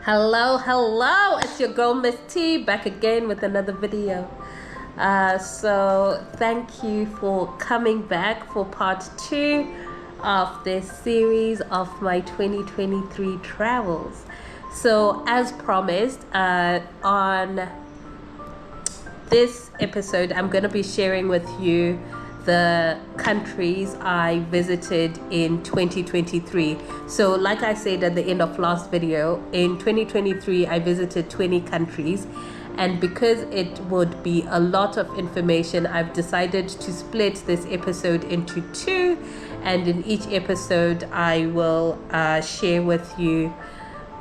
Hello, it's your girl Miss T back again with another video. So thank you for coming back for part 2 of this series of my 2023 travels. So as promised, on this episode I'm going to be sharing with you the countries I visited in 2023. So like I said at the end of last video, in 2023 I visited 20 countries, and because it would be a lot of information, I've decided to split this episode into 2, and in each episode I will share with you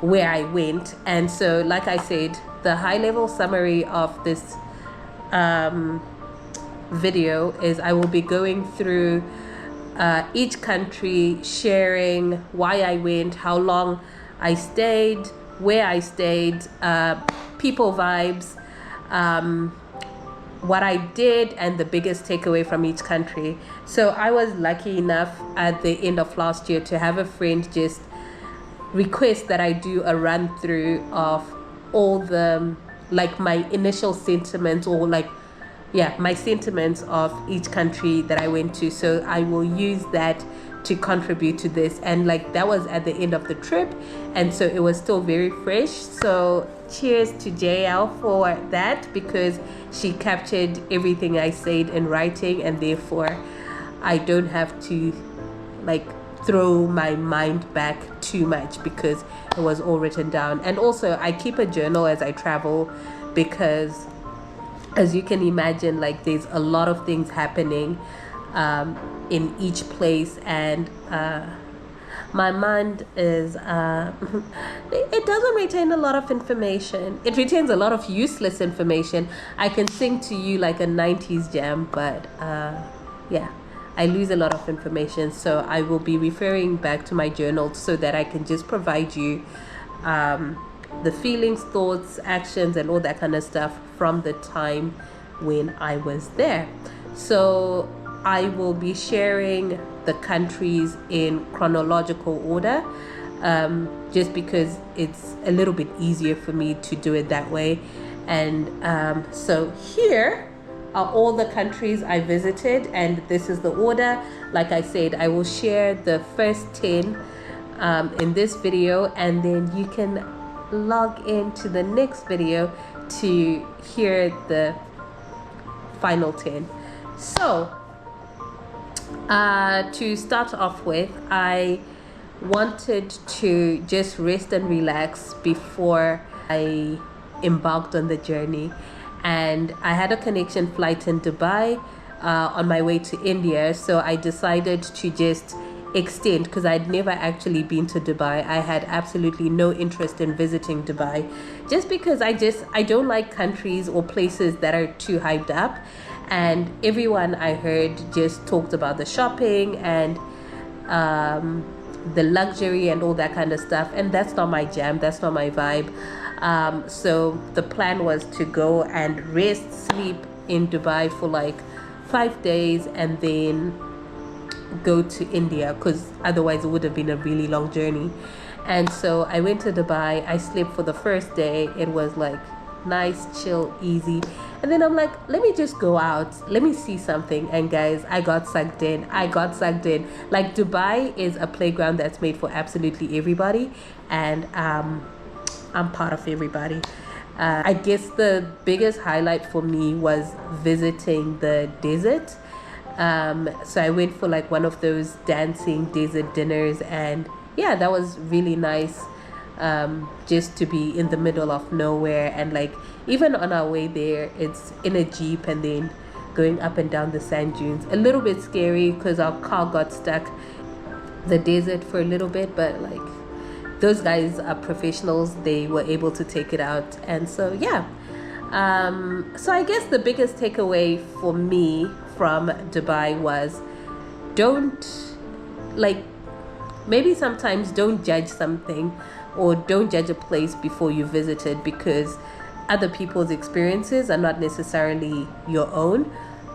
where I went. And so like I said, the high level summary of this video is I will be going through each country, sharing why I went, how long I stayed, where I stayed, people vibes, what I did, and the biggest takeaway from each country. So I was lucky enough at the end of last year to have a friend just request that I do a run through of all the my initial sentiments, or my sentiments of each country that I went to. So I will use that to contribute to this, and that was at the end of the trip, and so it was still very fresh. So cheers to JL for that, because she captured everything I said in writing, and therefore I don't have to throw my mind back too much because it was all written down. And also I keep a journal as I travel, because as you can imagine, there's a lot of things happening in each place, and my mind is it doesn't retain a lot of information. It retains a lot of useless information. I can sing to you like a 90s jam, but I lose a lot of information. So I will be referring back to my journal so that I can just provide you the feelings, thoughts, actions, and all that kind of stuff from the time when I was there. So I will be sharing the countries in chronological order, just because it's a little bit easier for me to do it that way. And so here are all the countries I visited, and this is the order. Like I said, I will share the first 10 in this video, and then you can log into the next video to hear the final 10. So to start off with, I wanted to just rest and relax before I embarked on the journey, and I had a connection flight in Dubai on my way to India. So I decided to just extend, because I'd never actually been to Dubai. I had absolutely no interest in visiting Dubai, just because I don't like countries or places that are too hyped up, and everyone I heard just talked about the shopping and the luxury and all that kind of stuff, and that's not my jam, that's not my vibe. So the plan was to go and rest, sleep in Dubai for 5 days, and then go to India, because otherwise it would have been a really long journey. And so I went to Dubai. I slept for the first day. It was nice, chill, easy, and then I'm like, let me just go out, let me see something. And guys, I got sucked in. Dubai is a playground that's made for absolutely everybody, and I'm part of everybody. I guess the biggest highlight for me was visiting the desert. So I went for one of those dancing desert dinners, and that was really nice, just to be in the middle of nowhere. And even on our way there, it's in a jeep and then going up and down the sand dunes. A little bit scary because our car got stuck in the desert for a little bit, but those guys are professionals. They were able to take it out. And so so I guess the biggest takeaway for me from Dubai was, maybe sometimes don't judge something, or don't judge a place before you visit it, because other people's experiences are not necessarily your own.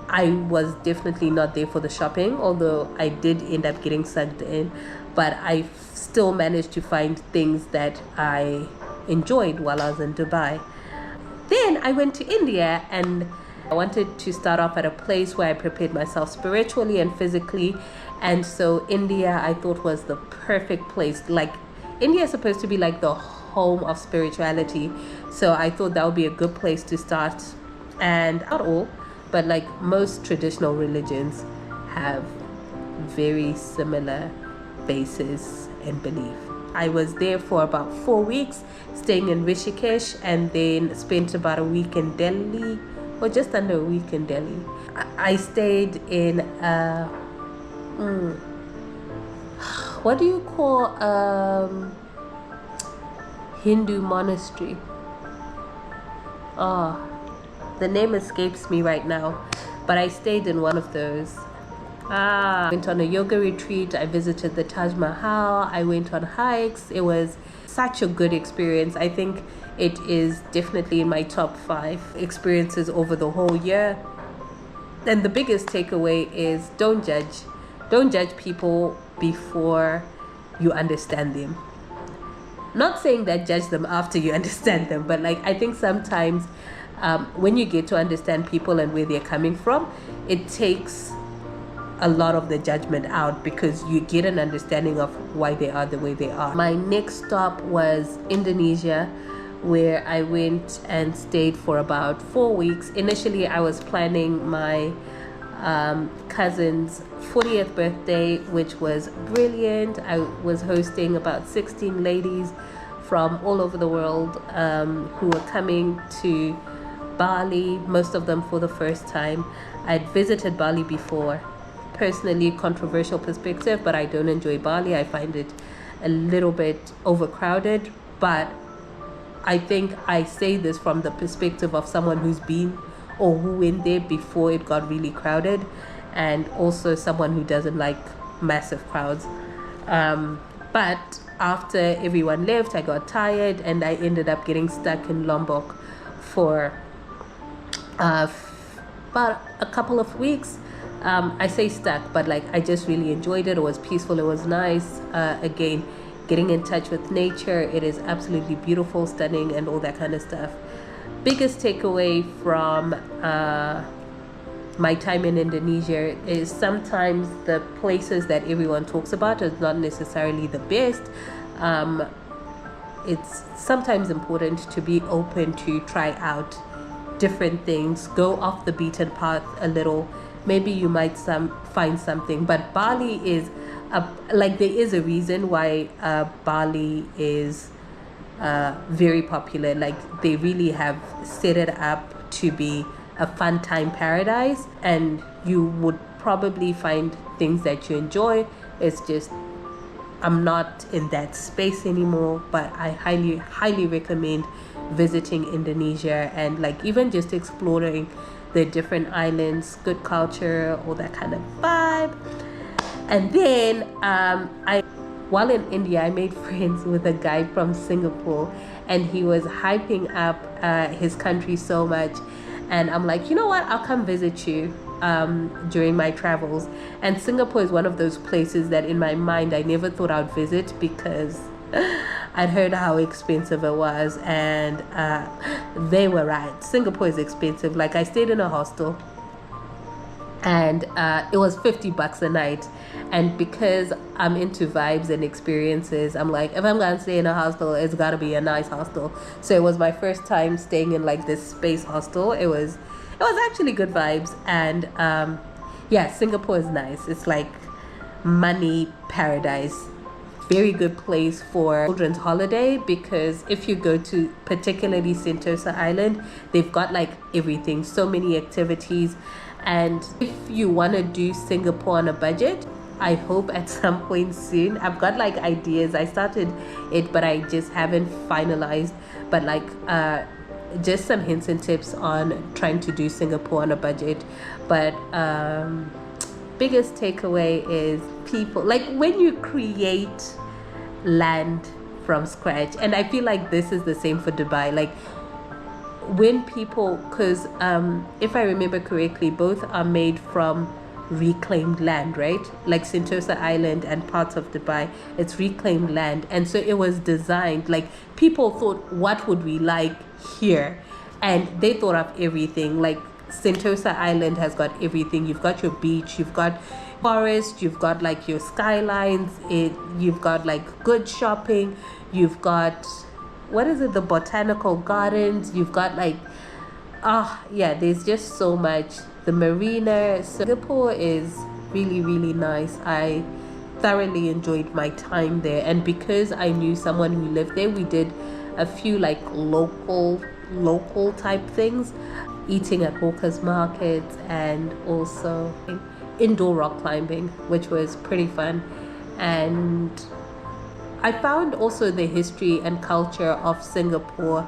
I was definitely not there for the shopping, although I did end up getting sucked in, but I still managed to find things that I enjoyed while I was in Dubai. Then I went to India, and I wanted to start off at a place where I prepared myself spiritually and physically. And so India, I thought, was the perfect place. Like, India is supposed to be like the home of spirituality. So I thought that would be a good place to start. And not all, but like most traditional religions have very similar basis and belief. I was there for about 4 weeks, staying in Rishikesh, and then spent about a week in Delhi, or just under a week in Delhi. I stayed in what do you call Hindu monastery? The name escapes me right now, but I stayed in one of those. Went on a yoga retreat. I visited the Taj Mahal. I went on hikes. It was such a good experience. I think it is definitely in my top 5 experiences over the whole year. And the biggest takeaway is don't judge. Don't judge people before you understand them. Not saying that judge them after you understand them, but like, I think sometimes when you get to understand people and where they're coming from, it takes a lot of the judgment out, because you get an understanding of why they are the way they are. My next stop was Indonesia, where I went and stayed for about 4 weeks. Initially, I was planning my cousin's 40th birthday, which was brilliant. I was hosting about 16 ladies from all over the world who were coming to Bali, most of them for the first time. I'd visited Bali before. Personally, controversial perspective, but I don't enjoy Bali. I find it a little bit overcrowded, but I think I say this from the perspective of someone who's been or who went there before it got really crowded, and also someone who doesn't like massive crowds. But after everyone left, I got tired, and I ended up getting stuck in Lombok for about a couple of weeks. I say stuck, but like, I just really enjoyed it. It was peaceful. It was nice. Again, getting in touch with nature. It is absolutely beautiful, stunning, and all that kind of stuff. Biggest takeaway from my time in Indonesia is sometimes the places that everyone talks about is not necessarily the best. It's sometimes important to be open to try out different things, go off the beaten path a little. Maybe you might find something. But Bali is like, there is a reason why Bali is very popular. Like, they really have set it up to be a fun time paradise, and you would probably find things that you enjoy. It's just, I'm not in that space anymore, but I highly recommend visiting Indonesia, and like, even just exploring the different islands, good culture, all that kind of vibe. And then while in India, I made friends with a guy from Singapore, and he was hyping up his country so much. And I'm like, you know what, I'll come visit you during my travels. And Singapore is one of those places that in my mind I never thought I'd visit, because I'd heard how expensive it was, and they were right. Singapore is expensive. Like, I stayed in a hostel, and it was $50 a night. And because I'm into vibes and experiences, I'm like, if I'm gonna stay in a hostel, it's gotta be a nice hostel. So it was my first time staying in like this space hostel. It was actually good vibes. And yeah, Singapore is nice. It's like money paradise. Very good place for children's holiday, because if you go to particularly Sentosa Island, they've got like everything, so many activities. And if you want to do Singapore on a budget, I hope at some point soon. I've got like ideas. I started it, but I just haven't finalized. But like just some hints and tips on trying to do Singapore on a budget. But biggest takeaway is people. Like, when you create land from scratch, and I feel like this is the same for Dubai. Like, when people, because if I remember correctly, both are made from reclaimed land, right? Like Sentosa Island and parts of Dubai, it's reclaimed land. And so it was designed, like people thought, what would we like here? And they thought of everything. Like Sentosa Island has got everything. You've got your beach, you've got forest, you've got like your skylines, you've got like good shopping, you've got, what is it, the botanical gardens, you've got like, yeah, there's just so much. The marina. Singapore is really, really nice. I thoroughly enjoyed my time there, and because I knew someone who lived there, we did a few like local type things, eating at hawkers markets, and also indoor rock climbing, which was pretty fun. And I found also the history and culture of Singapore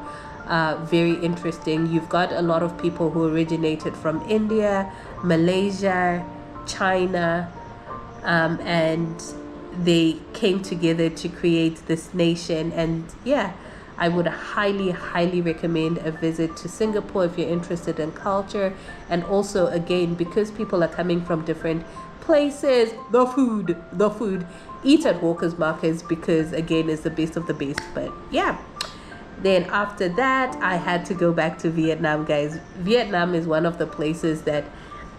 very interesting. You've got a lot of people who originated from India, Malaysia, China, and they came together to create this nation. And yeah, I would highly recommend a visit to Singapore if you're interested in culture. And also, again, because people are coming from different places, the food, eat at hawkers markets, because again, it's the best of the best. But yeah, then after that, I had to go back to Vietnam, guys. Vietnam is one of the places that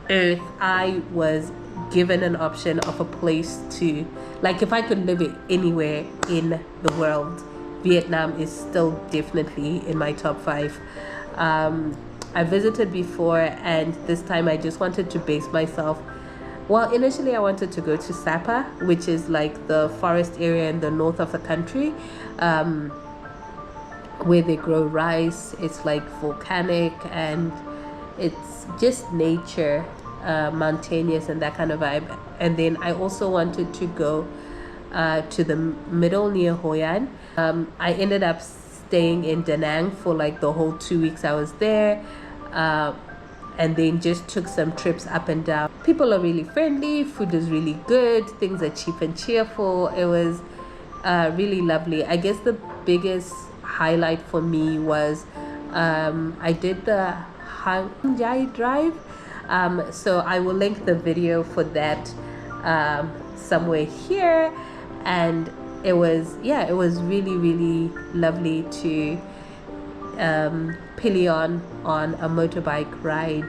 if I was given an option of a place to, like if I could live it anywhere in the world, Vietnam is still definitely in my top 5. I visited before, and this time I just wanted to base myself. Well, initially I wanted to go to Sapa, which is like the forest area in the north of the country, where they grow rice. It's like volcanic, and it's just nature, mountainous and that kind of vibe. And then I also wanted to go to the middle near Hoi An. I ended up staying in Da Nang for like the whole 2 weeks I was there, and then just took some trips up and down. People are really friendly, food is really good, things are cheap and cheerful. It was really lovely. I guess the biggest highlight for me was I did the Hang Jai Drive. So I will link the video for that somewhere here. And it was really lovely to pillion on a motorbike ride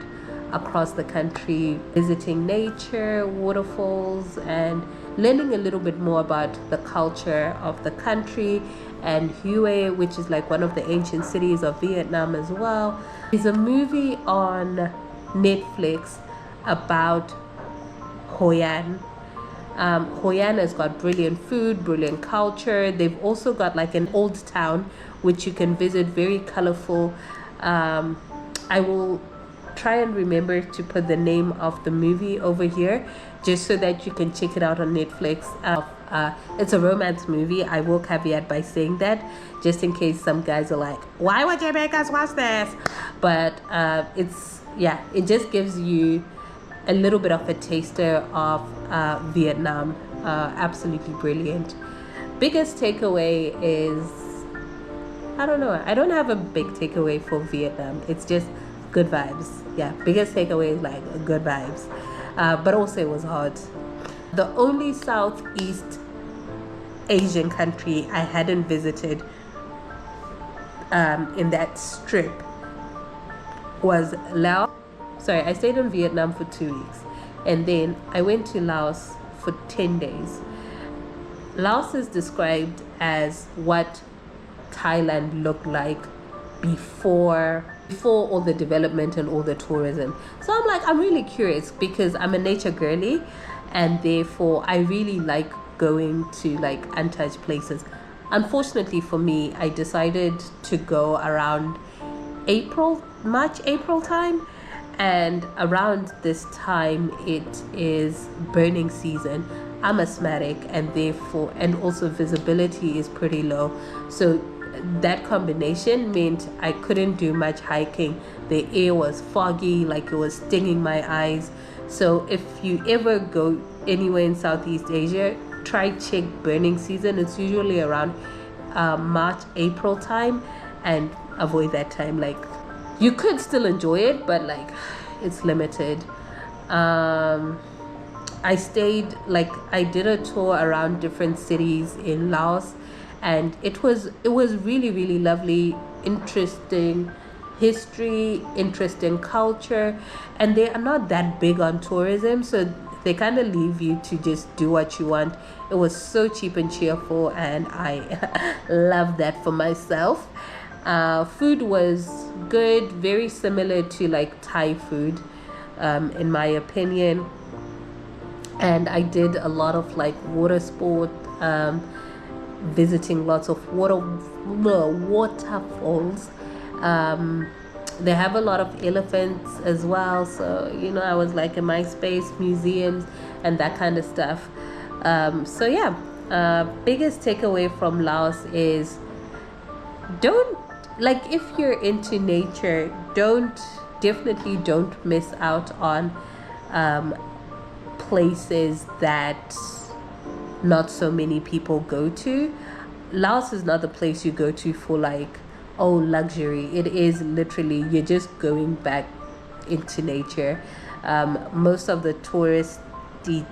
across the country, visiting nature, waterfalls, and learning a little bit more about the culture of the country. And Hue, which is like one of the ancient cities of Vietnam as well. There's a movie on Netflix about Hoi An. Hoi An has got brilliant food, brilliant culture. They've also got like an old town which you can visit, very colorful. I will try and remember to put the name of the movie over here, just so that you can check it out on Netflix. It's a romance movie. I will caveat by saying that, just in case some guys are like, why would you make us watch this? But it just gives you a little bit of a taster of Vietnam. Absolutely brilliant. Biggest takeaway is, I don't know, I don't have a big takeaway for Vietnam. It's just good vibes. Yeah, biggest takeaway is like good vibes. But also it was hot. The only Southeast Asian country I hadn't visited in that strip was Laos. Sorry, I stayed in Vietnam for 2 weeks, and then I went to Laos for 10 days. Laos is described as what Thailand looked like before all the development and all the tourism. So I'm like, I'm really curious, because I'm a nature girly, and therefore I really like going to like untouched places. Unfortunately for me, I decided to go around March, April time, and around this time it is burning season. I'm asthmatic, and therefore, and also visibility is pretty low. So that combination meant I couldn't do much hiking. The air was foggy, like it was stinging my eyes. So if you ever go anywhere in Southeast Asia, try check burning season. It's usually around March, April time, and avoid that time. Like, you could still enjoy it, but like it's limited. I stayed, like, I did a tour around different cities in Laos, and it was really, really lovely, interesting history, interesting culture, and they are not that big on tourism, so they kind of leave you to just do what you want. It was so cheap and cheerful, and I love that for myself. Food was good, very similar to like Thai food, in my opinion. And I did a lot of like water sport, visiting lots of waterfalls. Um, they have a lot of elephants as well, so I was like in my space, museums, and that kind of stuff. So yeah, biggest takeaway from Laos is, don't, like, if you're into nature, definitely don't miss out on um, places that not so many people go to. Laos is not the place you go to for like, oh, luxury. It is literally, you're just going back into nature. Most of the touristy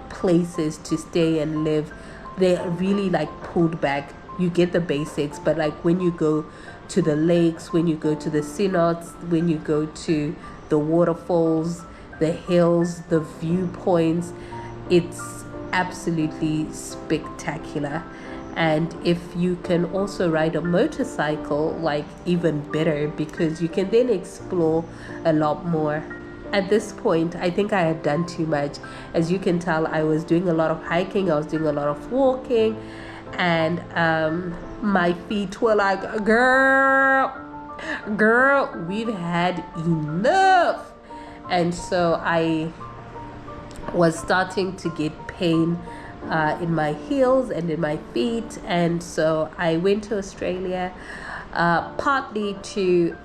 places to stay and live, they're really like pulled back. You get the basics, but like when you go to the lakes, when you go to the cenotes, when you go to the waterfalls, the hills, the viewpoints, it's absolutely spectacular. And if you can also ride a motorcycle, like, even better, because you can then explore a lot more. At this point, I think I had done too much. As you can tell, I was doing a lot of hiking, I was doing a lot of walking, and my feet were like, girl, we've had enough. And so I was starting to get pain in my heels and in my feet, and so I went to Australia, partly to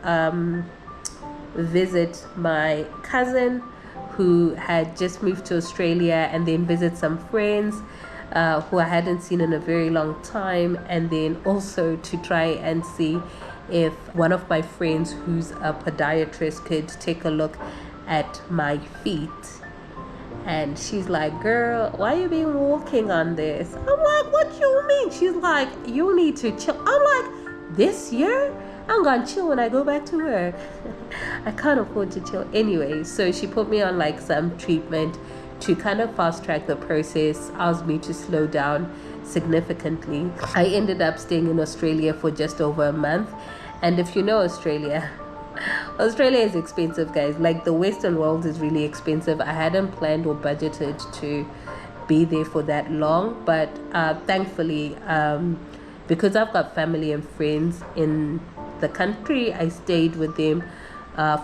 visit my cousin who had just moved to Australia, and then visit some friends who I hadn't seen in a very long time, and then also to try and see if one of my friends who's a podiatrist could take a look at my feet. And she's like, girl, why you been walking on this? I'm like, what you mean? She's like, you need to chill. I'm like, this year? I'm gonna chill when I go back to work. I can't afford to chill anyway. So she put me on like some treatment to kind of fast track the process, asked me to slow down significantly. I ended up staying in Australia for just over a month. And if you know Australia is expensive, guys. Like, the Western world is really expensive. I hadn't planned or budgeted to be there for that long, but thankfully, because I've got family and friends in the country, I stayed with them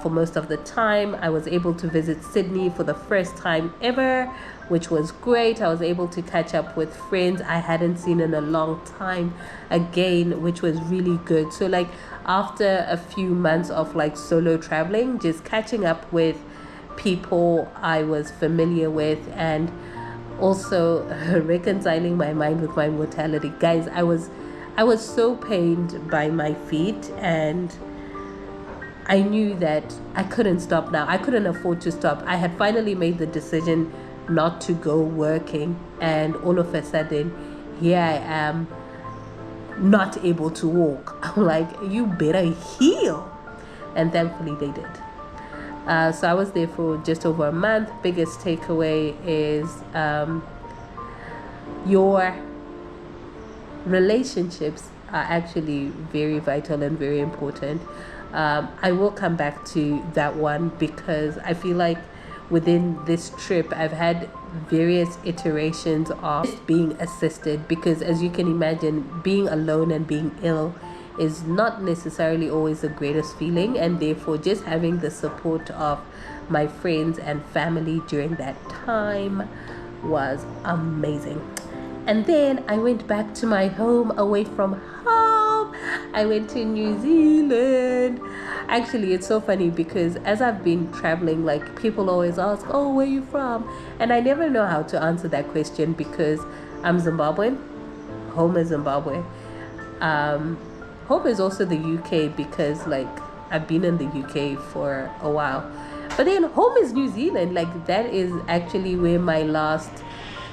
for most of the time. I was able to visit Sydney for the first time ever, which was great. I was able to catch up with friends I hadn't seen in a long time again, which was really good. So like, after a few months of like solo traveling, just catching up with people I was familiar with, and also reconciling my mind with my mortality. Guys, I was so pained by my feet, and I knew that I couldn't stop now. I couldn't afford to stop. I had finally made the decision not to go working, and all of a sudden, here I am, not able to walk. I'm like, you better heal. And thankfully they did. So I was there for just over a month. Biggest takeaway is your relationships are actually very vital and very important. I will come back to that one, because I feel like within this trip I've had various iterations of being assisted, because as you can imagine, being alone and being ill is not necessarily always the greatest feeling, and therefore just having the support of my friends and family during that time was amazing. And then I went back to my home, away from home. I went to New Zealand. Actually, it's so funny, because as I've been traveling, like, people always ask, oh, where are you from? And I never know how to answer that question, because I'm Zimbabwean. Home is Zimbabwe. Home is also the UK, because like, I've been in the UK for a while. But then home is New Zealand. Like that is actually where my last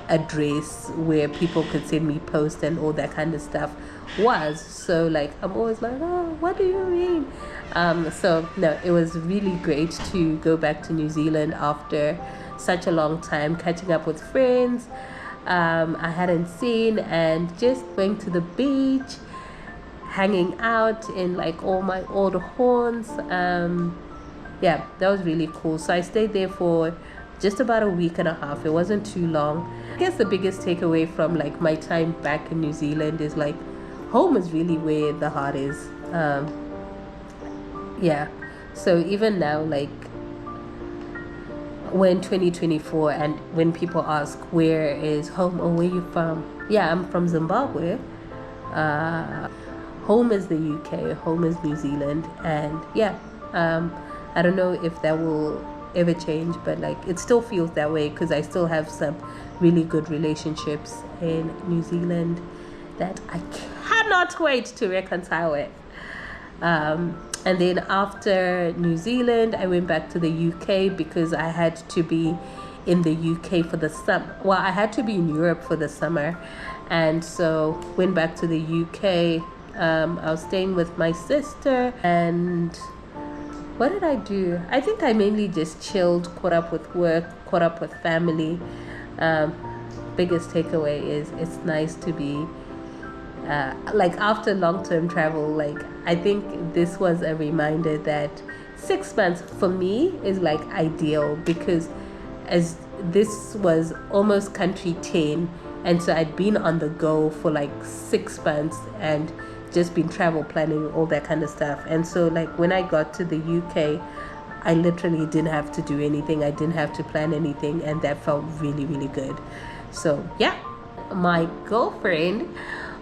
address, where people could send me post and all that kind of stuff was. So like I'm always like, oh, what do you mean? So no, it was really great to go back to New Zealand after such a long time, catching up with friends I hadn't seen, and just going to the beach, hanging out in like all my old haunts. Yeah, that was really cool. So I stayed there for just about a week and a half. It wasn't too long. I guess the biggest takeaway from like my time back in New Zealand is like home is really where the heart is. Yeah, so even now, like when 2024, and when people ask where is home or where you from, yeah, I'm from Zimbabwe. Home is the UK, home is New Zealand, and yeah, I don't know if that will ever change, but like it still feels that way because I still have some really good relationships in New Zealand that I cannot wait to reconcile with. And then after New Zealand, I went back to the UK because I had to be in the UK for the summer. Well, I had to be in Europe for the summer, and so went back to the UK. I was staying with my sister, and what did I do? I think I mainly just chilled, caught up with work, caught up with family. Biggest takeaway is it's nice to be like after long-term travel. Like I think this was a reminder that 6 months for me is like ideal, because as this was almost country 10, and so I'd been on the go for like 6 months and just been travel planning, all that kind of stuff. And so like when I got to the UK, I literally didn't have to do anything. I didn't have to plan anything, and that felt really, really good. So yeah, my girlfriend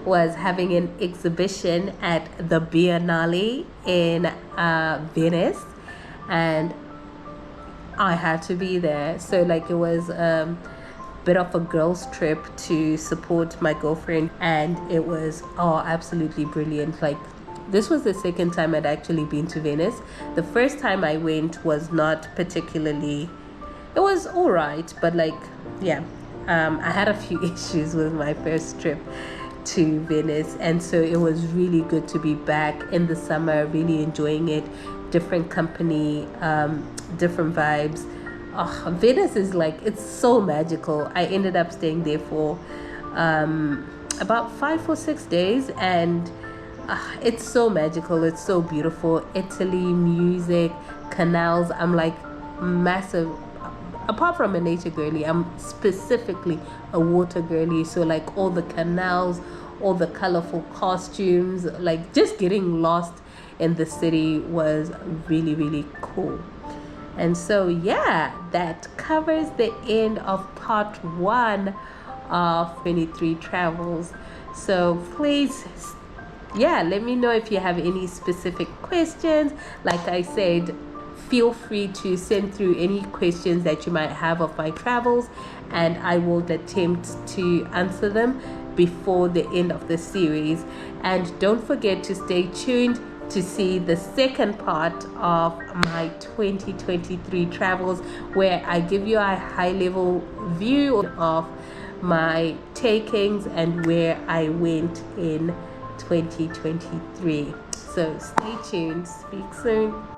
was having an exhibition at the Biennale in Venice, and I had to be there. So like it was bit of a girls trip to support my girlfriend, and it was absolutely brilliant. Like this was the second time I'd actually been to Venice. The first time I went was not particularly, it was all right, but like yeah, I had a few issues with my first trip to Venice, and so it was really good to be back in the summer, really enjoying it. Different company, different vibes. Venice is like, it's so magical. I ended up staying there for about 5 or 6 days, and it's so magical, it's so beautiful. Italy, music, canals. I'm like massive, apart from a nature girly, I'm specifically a water girly. So like all the canals, all the colorful costumes, like just getting lost in the city was really, really cool. And so yeah, that covers the end of part 1 of 23 travels. So please, yeah, let me know if you have any specific questions. Like I said, feel free to send through any questions that you might have of my travels, and I will attempt to answer them before the end of the series. And don't forget to stay tuned to see the second part of my 2023 travels, where I give you a high-level view of my takings and where I went in 2023. So stay tuned. Speak soon.